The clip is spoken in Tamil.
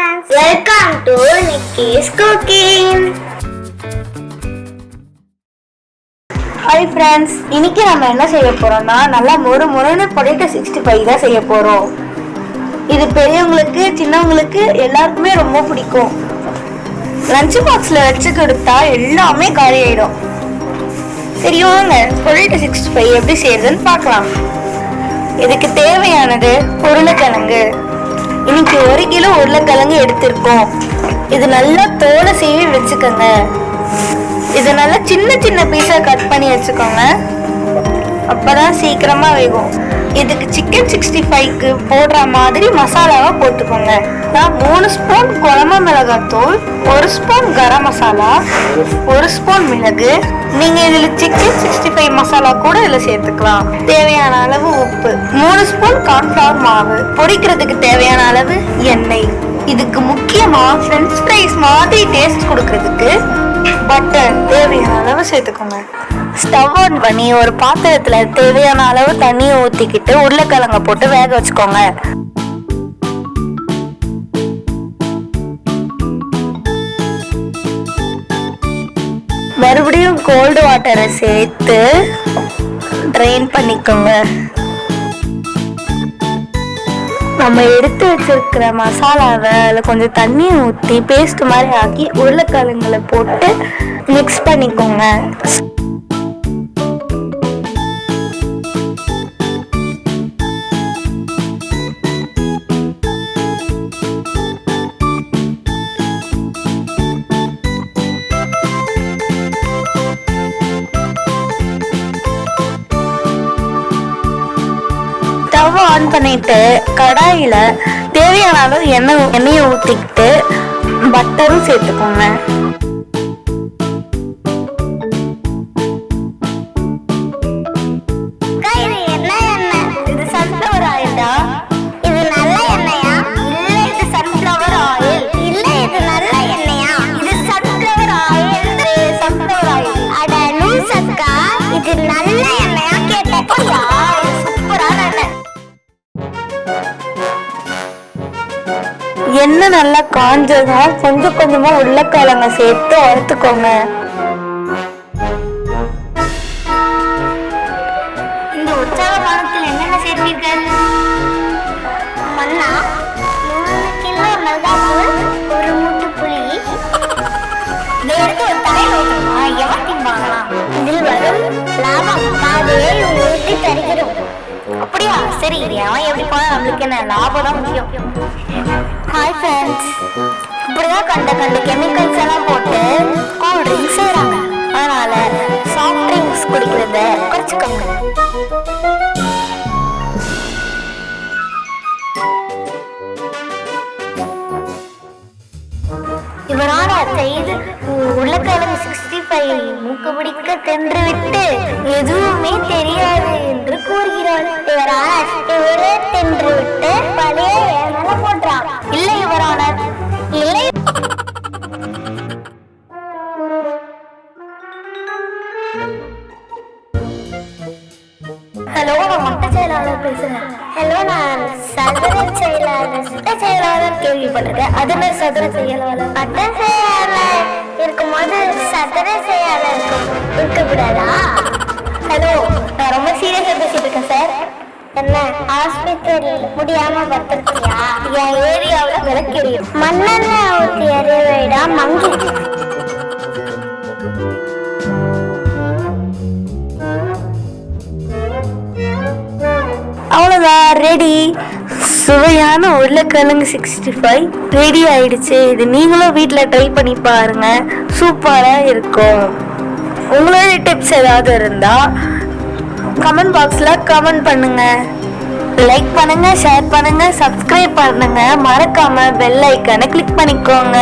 friends, welcome to Nikki's Cooking. Hi friends, இன்னைக்கு நம்ம என்ன செய்ய போறோம்னா நல்லா மொறுமொறுன்னு பொட்டேட்டோ 65 தான் செய்ய போறோம். இது பெரியவங்களுக்கு சின்னவங்களுக்கு எல்லாருக்குமே ரொம்ப பிடிக்கும். லஞ்ச் பாக்ஸ்ல வச்சு கொடுத்தா எல்லாமே காலி ஆயிடும். சரி வாங்க பொட்டேட்டோ 65 எப்படி செய்யறதுன்னு பார்க்கலாம். இதுக்கு தேவையானது உருளைக்கிழங்கு. இன்னைக்கு 1 கிலோ உருளைக்கிழங்கு எடுத்திருக்கோம். இது நல்லா தோலை சீவி வச்சுக்கோங்க. இது நல்லா சின்ன சின்ன பீஸா கட் பண்ணி வச்சுக்கோங்க, அப்பதான் சீக்கிரமா வேகும். இதுக்கு சிக்கன் 65க்கு போடுற மாதிரி மசாலாவை போட்டுக்கோங்க. நான் 3 ஸ்பூன் குழம்பு மிளகாத்தூள், 1 ஸ்பூன் கரம் மசாலா, 1 ஸ்பூன் மிளகு. நீங்க இதுல சிக்கன் 65 மசாலா கூட இதுல சேர்த்துக்கலாம். தேவையான அளவு உப்பு, 3 ஸ்பூன் கார்ன்ஃபிளவர் மாவு, பொரிக்கிறதுக்கு தேவையான அளவு எண்ணெய். இதுக்கு முக்கியமா ஃப்ரெஞ்ச் ஃப்ரைஸ் மாதிரி டேஸ்ட் கொடுக்கறதுக்கு பட்டர் தேவையான அளவு சேர்த்துக்கோங்க. ஸ்டவ் ஆன் பண்ணி ஒரு பாத்திரத்துல தேவையான அளவு தண்ணியை ஊத்திக்கிட்டு உருளைக்கிழங்க போட்டு வேக வச்சுக்கோங்க. மறுபடியும் கோல்டு வாட்டரை சேர்த்து ட்ரெயின் பண்ணிக்கோங்க. நம்ம எடுத்து வச்சிருக்கிற மசாலாவை அதில் கொஞ்சம் தண்ணியை ஊற்றி பேஸ்ட் மாதிரி ஆக்கி உருளைக்கிழங்குல போட்டு மிக்ஸ் பண்ணிக்கோங்க. ஸ்டவ் ஆன் பண்ணிட்டு கடாயில தேவையான அளவு எண்ணெயை ஊத்திக்கிட்டு பட்டரும் சேர்த்துக்கோங்க. இது சன்ஃப்ளவர் ஆயிலா? இது நல்ல எண்ணெயா? இல்ல, இது சன்ஃப்ளவர் ஆயில். இல்ல, இது நல்ல எண்ணெயா? இது சன்ஃப்ளவர் ஆயில். Sunflower oil. அட லூசக்கா, இது நல்ல எண்ணெயா கேட்டேன். சூப்பரான எண்ணெய். எண்ணெய் நல்லா காஞ்சதும் கொஞ்சம் கொஞ்சமா உருளைக்கிழங்க சேர்த்து வறுத்துக்கோங்க. இந்த உற்சாக பானத்தில் என்னென்ன சேர்ப்பீர்கள்? மன்னா 3 கிலோ மிளகாத்தூள், 1 மூட்டை புளி. இதை எடுத்து ஒரு தலையில் வைக்கணுமா? எவன் திம்பாங்களா? இதில் வரும் லாபம் பாதையை உங்களுக்கு தருகிறோம். அப்படியா? சரி, எவன் எப்படி போனா நம்மளுக்கு என்ன, லாபம் தான் முக்கியம். ஹாய் ஃப்ரெண்ட்ஸ், இப்படிதான் கண்ட கெமிக்கல்ஸ் எல்லாம் போட்டு கூல் ட்ரிங்க்ஸ் செய்றாங்க. அதனால சாஃப்ட் ட்ரிங்க்ஸ் குடிக்கிறத குறைச்சிக்கோங்க. இவரான செய்து உருளைக்கிழங்கு 65 மூக்கு பிடிக்க தின்று விட்டு எதுவுமே தெரியாது என்று கூறுகிறார். இவரே தின்று விட்டு பழைய ஏனல போட்டான். இல்லை இவரான, இல்லை. ஹலோ, நான் மட்ட செயலாளர் பேசுறேன். ஹலோ, நான் சதுர செயலாளர். கேள்விப்பட்டிருக்கேன். அது மாதிரி சதுர செயலாளர். பட்ட செயலாளர் இருக்கும்போது சதுர செயலாளர் இருக்கக்கூடாதா? ஹலோ, நான் ரொம்ப சீரியஸா பேசிட்டு இருக்கேன் சார். என்ன ஆஸ்பத்திரி முடியாம பத்திருக்கியா? என் ஏரியாவில் விளக்கெரியும். மண்ணெண்ணெய் ஊற்றி எறிவைடா மங்கி. அவ்வளோதான், ரெடி. சுவையான உருளைக்கிழங்கு 65 ரெடி ஆயிடுச்சு. இது நீங்களும் வீட்டில் ட்ரை பண்ணி பாருங்க, சூப்பராக இருக்கும். உங்களோட டிப்ஸ் ஏதாவது இருந்தா கமெண்ட் பாக்ஸ்ல கமெண்ட் பண்ணுங்க. லைக் பண்ணுங்க, ஷேர் பண்ணுங்க, சப்ஸ்கிரைப் பண்ணுங்க. மறக்காம பெல் ஐக்கானை கிளிக் பண்ணிக்கோங்க.